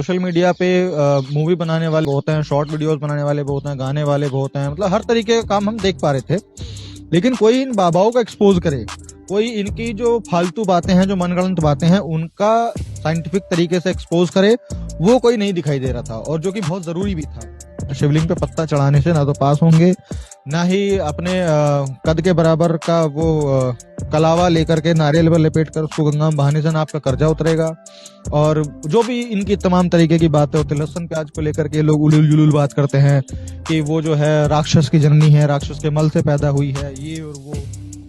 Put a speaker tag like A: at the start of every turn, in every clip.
A: Social media पे movie बनाने वाले बहुत हैं, शॉर्ट वीडियोस बनाने वाले बहुत हैं, गाने वाले बहुत हैं, मतलब हर तरीके का काम हम देख पा रहे थे। लेकिन कोई इन बाबाओं को एक्सपोज करे, कोई इनकी जो फालतू बातें हैं, जो मनगढ़ंत बातें हैं, उनका साइंटिफिक तरीके से एक्सपोज करे, वो कोई नहीं दिखाई दे रहा था, और जो कि बहुत जरूरी भी था। शिवलिंग पे पत्ता चढ़ाने से ना तो पास होंगे, ना ही अपने कद के बराबर का वो कलावा लेकर के नारियल पर लपेट कर उसको गंगा में बहाने से ना आपका कर्जा उतरेगा। और जो भी इनकी तमाम तरीके की बातें होती है, लहसुन प्याज को लेकर के लोग उलूल जुलूल बात करते हैं कि वो जो है राक्षस की जननी है, राक्षस के मल से पैदा हुई है, ये और वो।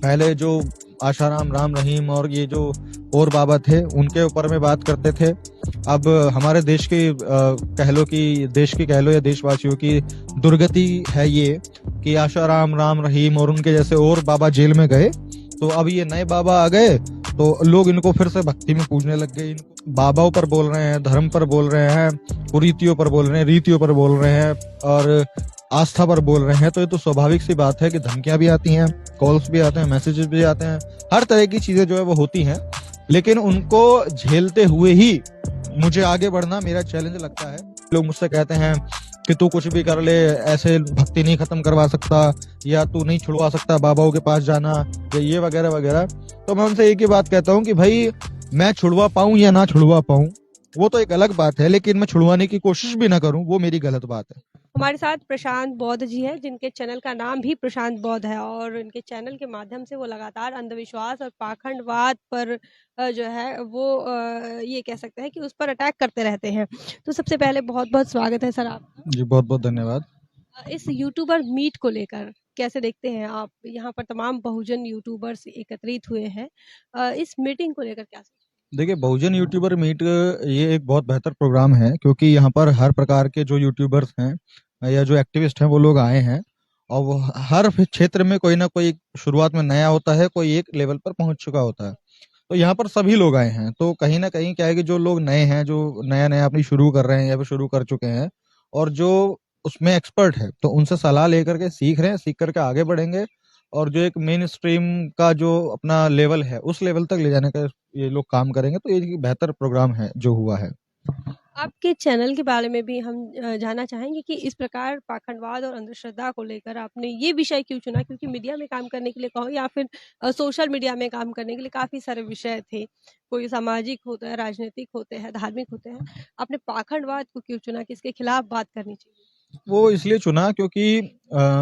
A: पहले जो आशाराम, राम रहीम और ये जो और बाबा थे, उनके ऊपर में बात करते थे। अब हमारे देश की कह लो या देशवासियों की दुर्गति है ये कि आशाराम, राम रहीम और उनके जैसे और बाबा जेल में गए, तो अब ये नए बाबा आ गए, तो लोग इनको फिर से भक्ति में पूजने लग गए। इनको बाबाओं पर बोल रहे हैं, धर्म पर बोल रहे हैं, कुरीतियों पर बोल रहे हैं, रीतियों पर बोल रहे हैं और आस्था पर बोल रहे हैं। तो ये तो स्वाभाविक सी बात है कि धमकियां भी आती हैं, कॉल्स भी आते हैं, मैसेजेस भी आते हैं, हर तरह की चीजें जो है वो होती हैं। लेकिन उनको झेलते हुए ही मुझे आगे बढ़ना मेरा चैलेंज लगता है। लोग मुझसे कहते हैं कि तू कुछ भी कर ले, ऐसे भक्ति नहीं खत्म करवा सकता, या तू नहीं छुड़वा सकता बाबाओं के पास जाना, या ये वगैरह वगैरह। तो मैं उनसे एक ही बात कहता हूँ कि भाई, मैं छुड़वा पाऊं या ना छुड़वा पाऊं वो तो एक अलग बात है, लेकिन मैं छुड़वाने की कोशिश भी ना करूं वो मेरी गलत बात है।
B: हमारे साथ प्रशांत बौद्ध जी हैं, जिनके चैनल का नाम भी प्रशांत बौद्ध है, और इनके चैनल के माध्यम से वो लगातार अंधविश्वास और पाखंडवाद पर जो है वो ये कह सकते हैं कि उस पर अटैक करते रहते हैं। तो सबसे पहले बहुत बहुत स्वागत है सर आपका।
A: जी, बहुत बहुत धन्यवाद।
B: इस यूट्यूबर मीट को लेकर कैसे देखते हैं आप? यहाँ पर तमाम बहुजन यूट्यूबर्स एकत्रित हुए हैं, इस मीटिंग को लेकर क्या सोचते हैं?
A: देखिए, बहुजन यूट्यूबर मीट ये एक बहुत बेहतर प्रोग्राम है, क्योंकि यहाँ पर हर प्रकार के जो यूट्यूबर्स हैं या जो एक्टिविस्ट हैं वो लोग आए हैं, और वो हर क्षेत्र में कोई ना कोई शुरुआत में नया होता है, कोई एक लेवल पर पहुंच चुका होता है। तो यहाँ पर सभी लोग आए हैं, तो कहीं ना कहीं क्या है कि जो लोग नए हैं, जो नया नया अपनी शुरू कर रहे हैं या फिर शुरू कर चुके हैं, और जो उसमें एक्सपर्ट है, तो उनसे सलाह लेकर के सीख रहे हैं, सीख करके आगे बढ़ेंगे, और जो एक मेन स्ट्रीम का जो अपना लेवल है उस लेवल तक ले जाने का ये लोग काम करेंगे। तो ये एक बेहतर प्रोग्राम है जो हुआ है।
B: आपके चैनल के बारे में भी हम जानना चाहेंगे कि इस प्रकार पाखंडवाद और अंधश्रद्धा को लेकर आपने ये विषय क्यों चुना? क्योंकि मीडिया में काम करने के लिए कहो या फिर सोशल मीडिया में काम करने के लिए काफ़ी सारे विषय थे। कोई सामाजिक होता है, राजनीतिक होते हैं, धार्मिक होते हैं। आपने पाखंडवाद को क्यों चुना कि इसके खिलाफ बात करनी चाहिए?
A: वो इसलिए चुना क्योंकि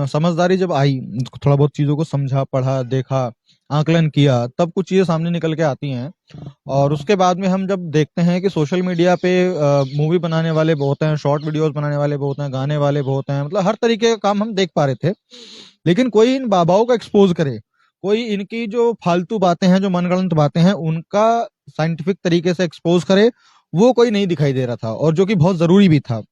A: समझदारी जब आई, थोड़ा बहुत चीजों को समझा, पढ़ा, देखा, आकलन किया, तब कुछ चीजें सामने निकल के आती हैं। और उसके बाद में हम जब देखते हैं कि सोशल मीडिया पे मूवी बनाने वाले बहुत हैं, शॉर्ट वीडियोस बनाने वाले बहुत हैं, गाने वाले बहुत हैं, मतलब हर तरीके का काम हम देख पा रहे थे। लेकिन कोई इन बाबाओं को एक्सपोज करे, कोई इनकी जो फालतू बातें हैं, जो मनगढ़ंत बातें हैं, उनका साइंटिफिक तरीके से एक्सपोज करे, वो कोई नहीं दिखाई दे रहा था, और जो कि बहुत जरूरी भी था।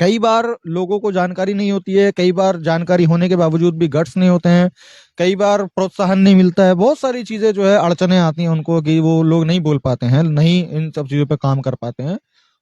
A: कई बार लोगों को जानकारी नहीं होती है, कई बार जानकारी होने के बावजूद भी गट्स नहीं होते हैं, कई बार प्रोत्साहन नहीं मिलता है, बहुत सारी चीजें जो है अड़चने आती हैं उनको कि वो लोग नहीं बोल पाते हैं, नहीं इन सब चीजों पे काम कर पाते हैं।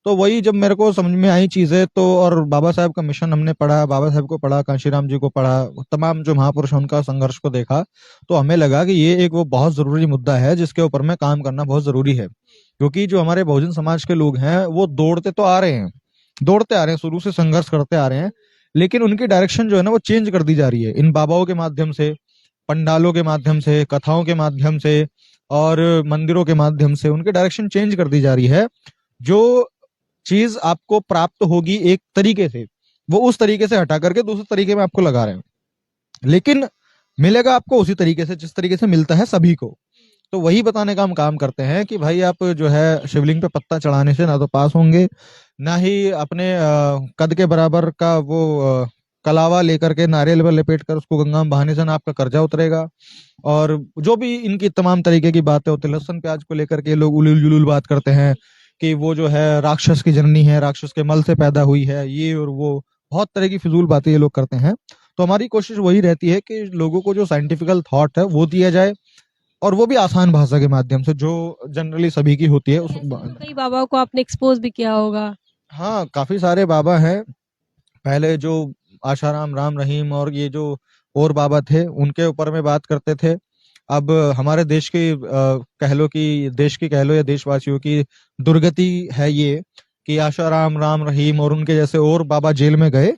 A: तो वही जब मेरे को समझ में आई चीजें, तो और बाबा साहब का मिशन हमने पढ़ा, बाबा साहब को पढ़ा, कांशीराम जी को पढ़ा, तमाम जो महापुरुष हैं उनका संघर्ष को देखा, तो हमें लगा कि ये एक वो बहुत जरूरी मुद्दा है जिसके ऊपर में काम करना बहुत जरूरी है। क्योंकि जो हमारे बहुजन समाज के लोग हैं वो दौड़ते तो आ रहे हैं, दौड़ते आ रहे हैं, शुरू से संघर्ष करते आ रहे हैं, लेकिन उनकी डायरेक्शन जो है ना वो चेंज कर दी जा रही है इन बाबाओं के माध्यम से, पंडालों के माध्यम से, कथाओं के माध्यम से और मंदिरों के माध्यम से उनकी डायरेक्शन चेंज कर दी जा रही है। जो चीज आपको प्राप्त होगी एक तरीके से, वो उस तरीके से हटा करके दूसरे तरीके में आपको लगा रहे हैं, लेकिन मिलेगा आपको उसी तरीके से जिस तरीके से मिलता है सभी को। तो वही बताने का हम काम करते हैं कि भाई, आप जो है शिवलिंग पे पत्ता चढ़ाने से ना तो पास होंगे, ना ही अपने कद के बराबर का वो कलावा लेकर के नारियल पर लपेट कर उसको गंगा में बहाने से ना आपका कर्जा उतरेगा। और जो भी इनकी तमाम तरीके की बातें होती है, लहसुन प्याज को लेकर के लोग उलूल जुलूल बात करते हैं कि वो जो है राक्षस की जननी है, राक्षस के मल से पैदा हुई है, ये और वो, बहुत तरह की फिजूल बातें ये लोग करते हैं। तो हमारी कोशिश वही रहती है कि लोगों को जो साइंटिफिकल थॉट है वो दिया जाए, और वो भी आसान भाषा के माध्यम से, जो जनरली सभी की होती है उस।
B: ऐसे तो कई बाबाओं को आपने एक्सपोज भी किया होगा।
A: हाँ, काफी सारे बाबा हैं। पहले जो आशाराम, राम रहीम और ये जो और बाबा थे, उनके ऊपर में बात करते थे। अब हमारे देश की कह लो या देशवासियों की दुर्गति है ये कि आशाराम, राम रहीम और उनके जैसे और बाबा जेल में गए,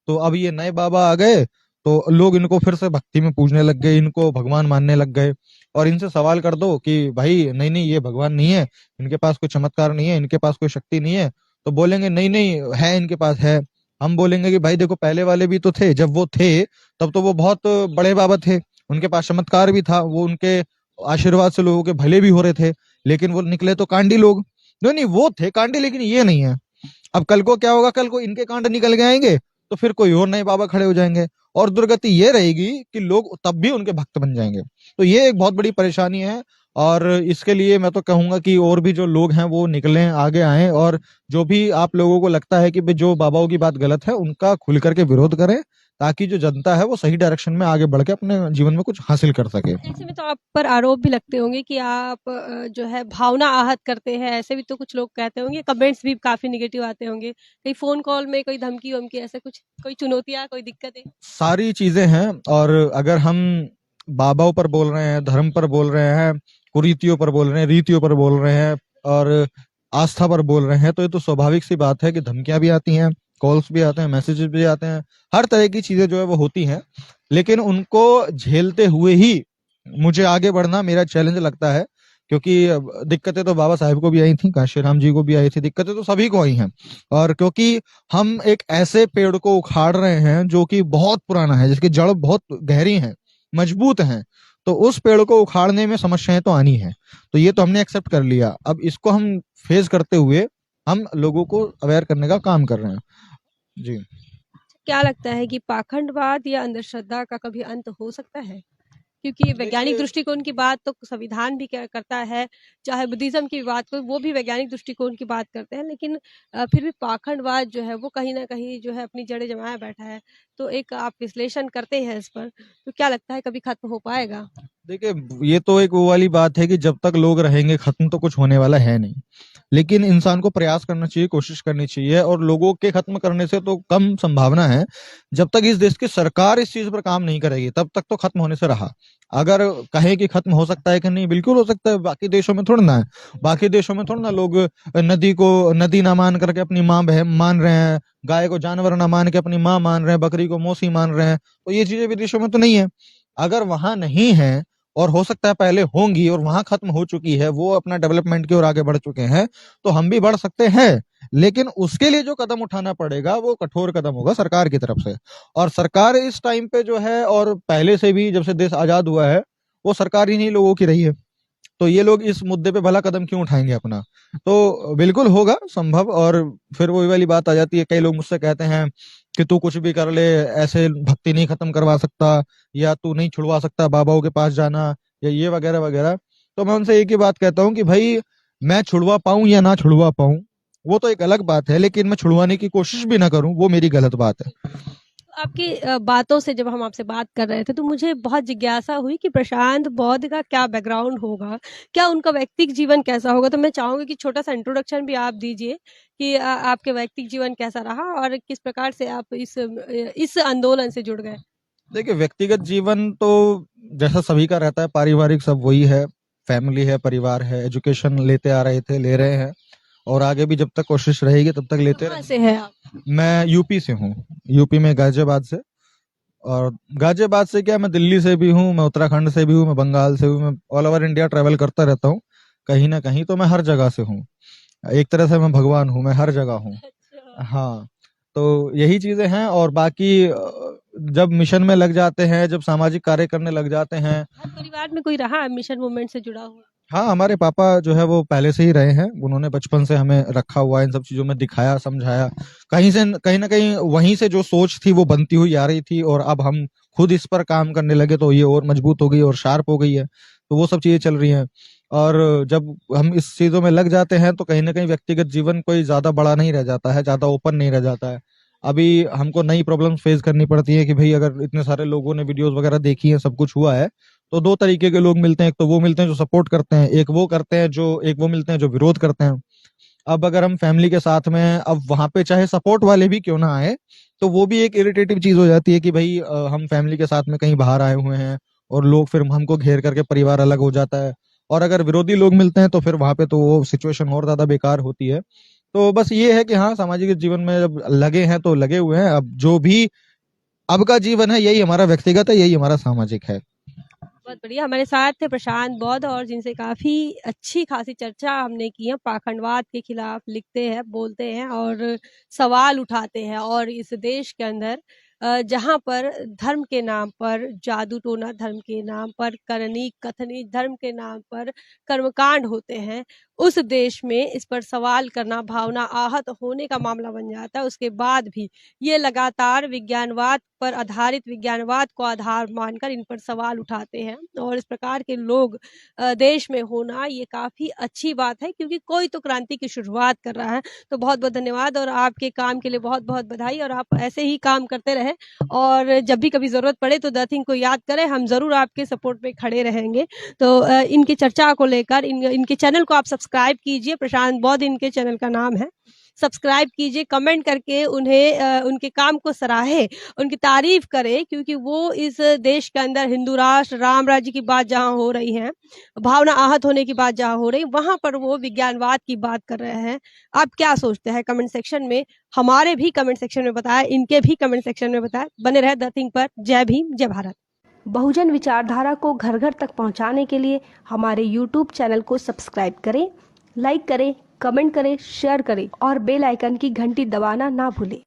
A: तो अब ये नए बाबा आ गए, तो लोग इनको फिर से भक्ति में पूजने लग गए, इनको भगवान मानने लग गए। और इनसे सवाल कर दो कि भाई नहीं नहीं ये भगवान नहीं है, इनके पास कोई चमत्कार नहीं है, इनके पास कोई शक्ति नहीं है, तो बोलेंगे नहीं नहीं है, इनके पास है। हम बोलेंगे कि भाई देखो पहले वाले भी तो थे, जब वो थे तब तो वो बहुत बड़े बाबा थे, उनके पास चमत्कार भी था, वो उनके आशीर्वाद से लोगों के भले भी हो रहे थे, लेकिन वो निकले तो कांडी लोग। नहीं नहीं वो थे कांडी, लेकिन ये नहीं है। अब कल को क्या होगा, कल को इनके कांड निकल के आएंगे, तो फिर कोई और नए बाबा खड़े हो जाएंगे, और दुर्गति ये रहेगी कि लोग तब भी उनके भक्त बन जाएंगे। तो ये एक बहुत बड़ी परेशानी है, और इसके लिए मैं तो कहूंगा कि और भी जो लोग हैं वो निकलें, आगे आएं, और जो भी आप लोगों को लगता है कि भाई जो बाबाओं की बात गलत है उनका खुल करके विरोध करें, ताकि जो जनता है वो सही डायरेक्शन में आगे बढ़ के अपने जीवन में कुछ हासिल कर सके।
B: ऐसे में तो आप पर आरोप भी लगते होंगे कि आप जो है भावना आहत करते हैं, ऐसे भी तो कुछ लोग कहते होंगे, कमेंट्स भी काफी नेगेटिव आते होंगे, कहीं फोन कॉल में कोई धमकी वमकी ऐसा कुछ, कोई चुनौतियां, कोई दिक्कतें?
A: सारी चीजें हैं, और अगर हम बाबाओं पर बोल रहे हैं, धर्म पर बोल रहे हैं, कुरीतियों पर बोल रहे हैं, रीतियों पर बोल रहे हैं, और आस्था पर बोल रहे हैं, तो ये तो स्वाभाविक सी बात है कि धमकियां भी आती हैं, कॉल्स भी आते हैं, मैसेजेस भी आते हैं, हर तरह की चीजें जो है वो होती हैं। लेकिन उनको झेलते हुए ही मुझे आगे बढ़ना मेरा चैलेंज लगता है, क्योंकि दिक्कतें तो बाबा साहेब को भी आई थी, काशीराम जी को भी आई थी, दिक्कतें तो सभी को आई हैं। और क्योंकि हम एक ऐसे पेड़ को उखाड़ रहे हैं जो कि बहुत पुराना है, जिसकी जड़ बहुत गहरी है, मजबूत है, तो उस पेड़ को उखाड़ने में समस्याएं तो आनी है। तो ये तो हमने एक्सेप्ट कर लिया, अब इसको हम फेस करते हुए हम लोगों को अवेयर करने का काम कर रहे हैं। जी।
B: क्या लगता है कि पाखंडवाद या अंधश्रद्धा का कभी अंत हो सकता है? क्योंकि वैज्ञानिक
A: देखिए,
B: दृष्टिकोण की बात तो संविधान भी क्या करता है, चाहे बुद्धिज्म की बात को, वो भी वैज्ञानिक दृष्टिकोण की बात करते हैं, लेकिन फिर भी पाखंडवाद जो है वो कहीं ना कहीं जो है अपनी जड़ें जमाए बैठा है। तो एक आप विश्लेषण करते हैं इस पर, तो क्या लगता है कभी खत्म हो पाएगा?
A: देखिए ये तो एक वो वाली बात है कि जब तक लोग रहेंगे खत्म तो कुछ होने वाला है नहीं। लेकिन इंसान को प्रयास करना चाहिए, कोशिश करनी चाहिए, और लोगों के खत्म करने से तो कम संभावना है। जब तक इस देश की सरकार इस चीज पर काम नहीं करेगी तब तक तो खत्म होने से रहा। अगर कहे कि खत्म हो सकता है कि नहीं, बिल्कुल हो सकता है, बाकी देशों में थोड़ा ना है। बाकी देशों में थोड़ा ना लोग नदी को नदी ना मान करके अपनी माँ बहन मान रहे हैं, गाय को जानवर ना मान के अपनी माँ मान रहे हैं, बकरी को मौसी मान रहे हैं, तो ये चीजें विदेशों में तो नहीं है। अगर वहां नहीं है, और हो सकता है पहले होंगी और वहां खत्म हो चुकी है, वो अपना डेवलपमेंट की ओर आगे बढ़ चुके हैं, तो हम भी बढ़ सकते हैं। लेकिन उसके लिए जो कदम उठाना पड़ेगा वो कठोर कदम होगा सरकार की तरफ से। और सरकार इस टाइम पे जो है, और पहले से भी जब से देश आजाद हुआ है, वो सरकार ही नहीं लोगों की रही है। तो ये लोग इस मुद्दे पे भला कदम क्यों उठाएंगे अपना? तो बिल्कुल होगा संभव। और फिर वही वाली बात आ जाती है, कई लोग मुझसे कहते हैं कि तू कुछ भी कर ले, ऐसे भक्ति नहीं खत्म करवा सकता, या तू नहीं छुड़वा सकता बाबाओं के पास जाना, या ये वगैरह वगैरह। तो मैं उनसे एक ही बात कहता हूँ कि भाई मैं छुड़वा पाऊं या ना छुड़वा पाऊं वो तो एक अलग बात है, लेकिन मैं छुड़वाने की कोशिश भी ना करूं वो मेरी गलत बात है।
B: आपकी बातों से जब हम आपसे बात कर रहे थे तो मुझे बहुत जिज्ञासा हुई कि प्रशांत बौद्ध का क्या बैकग्राउंड होगा, क्या उनका व्यक्तिगत जीवन कैसा होगा। तो मैं चाहूंगी कि छोटा सा इंट्रोडक्शन भी आप दीजिए कि आपके व्यक्तिगत जीवन कैसा रहा और किस प्रकार से आप इस आंदोलन से जुड़ गए।
A: देखिए व्यक्तिगत जीवन तो जैसा सभी का रहता है, पारिवारिक सब वही है, फैमिली है, परिवार है, एजुकेशन लेते आ रहे थे, ले रहे हैं, और आगे भी जब तक कोशिश रहेगी तब तक लेते
B: कहाँ
A: रहेंगे।
B: से है आप?
A: मैं यूपी से हूँ, यूपी में गाजियाबाद से। और गाजियाबाद से क्या, मैं दिल्ली से भी हूँ, मैं उत्तराखंड से भी हूँ, मैं बंगाल से हूँ, मैं ऑल ओवर इंडिया ट्रेवल करता रहता हूँ, कहीं ना कहीं तो मैं हर जगह से हूँ। एक तरह से मैं भगवान हूँ, मैं हर जगह हूँ।
B: अच्छा।
A: हाँ। तो यही चीजें हैं, और बाकी जब मिशन में लग जाते हैं, जब सामाजिक कार्य करने लग जाते हैं।
B: हर परिवार में कोई रहा मिशन मूवमेंट से जुड़ा हुआ?
A: हाँ, हमारे पापा जो है वो पहले से ही रहे हैं, उन्होंने बचपन से हमें रखा हुआ है, इन सब चीजों में दिखाया, समझाया। कहीं से कहीं ना कहीं वहीं से जो सोच थी वो बनती हुई आ रही थी, और अब हम खुद इस पर काम करने लगे तो ये और मजबूत हो गई और शार्प हो गई है। तो वो सब चीजें चल रही हैं। और जब हम इस चीजों में लग जाते हैं तो कहीं ना कहीं व्यक्तिगत जीवन कोई ज्यादा बड़ा नहीं रह जाता है, ज्यादा ओपन नहीं रह जाता है। अभी हमको नई प्रॉब्लम्स फेस करनी पड़ती है कि भाई अगर इतने सारे लोगों ने वीडियोस वगैरह देखी है, सब कुछ हुआ है, तो दो तरीके के लोग मिलते हैं। एक तो वो मिलते हैं जो सपोर्ट करते हैं, एक वो मिलते हैं जो विरोध करते हैं। अब अगर हम फैमिली के साथ में, अब वहां पे चाहे सपोर्ट वाले भी क्यों ना आए, तो वो भी एक इरिटेटिव चीज हो जाती है कि भाई हम फैमिली के साथ में कहीं बाहर आए हुए हैं, और लोग फिर हमको घेर करके परिवार अलग हो जाता है। और अगर विरोधी लोग मिलते हैं तो फिर वहां पे तो वो सिचुएशन और ज्यादा बेकार होती है। तो बस ये है कि हाँ, सामाजिक जीवन में जब लगे हैं तो लगे हुए हैं। अब जो भी अब का जीवन है यही हमारा व्यक्तिगत है, यही हमारा सामाजिक है।
B: बहुत बढ़िया, हमारे साथ थे प्रशांत बौद्ध और जिनसे काफ़ी अच्छी खासी चर्चा हमने की है। पाखंडवाद के खिलाफ लिखते हैं, बोलते हैं और सवाल उठाते हैं और इस देश के अंदर जहाँ पर धर्म के नाम पर जादू टोना, धर्म के नाम पर करनी कथनी, धर्म के नाम पर कर्मकांड होते हैं, उस देश में इस पर सवाल करना, भावना आहत होने का मामला बन जाता है। उसके बाद भी ये लगातार विज्ञानवाद पर आधारित विज्ञानवाद को आधार मानकर इन पर सवाल उठाते हैं और इस प्रकार के लोग देश में होना ये काफ़ी अच्छी बात है क्योंकि कोई तो क्रांति की शुरुआत कर रहा है। तो बहुत-बहुत धन्यवाद और आपके काम के लिए बहुत-बहुत बधाई और आप ऐसे ही काम करते रहें और जब भी कभी ज़रूरत पड़े तो द थिंग को याद करें, हम ज़रूर आपके सपोर्ट पे खड़े रहेंगे। तो इनकी चर्चा को लेकर इनके चैनल को आप सब्सक्राइब कीजिए, प्रशांत बौद्ध इनके चैनल का नाम है। सब्सक्राइब कीजिए, कमेंट करके उन्हें उनके काम को सराहें, उनकी तारीफ़ करें क्योंकि वो इस देश के अंदर हिंदू राष्ट्र, राम राज्य की बात जहाँ हो रही है, भावना आहत होने की बात जहाँ हो रही है, वहाँ पर वो विज्ञानवाद की बात कर रहे हैं। आप क्या सोचते हैं कमेंट सेक्शन में हमारे भी कमेंट सेक्शन में बताएँ, इनके भी कमेंट सेक्शन में बताएँ। बने रहे द थिंग पर। जय भीम, जय भारत। बहुजन विचारधारा को घर-घर तक पहुँचाने के लिए हमारे यूट्यूब चैनल को सब्सक्राइब करें, लाइक करें, कमेंट करें, शेयर करें और बेल आइकन की घंटी दबाना ना भूलें।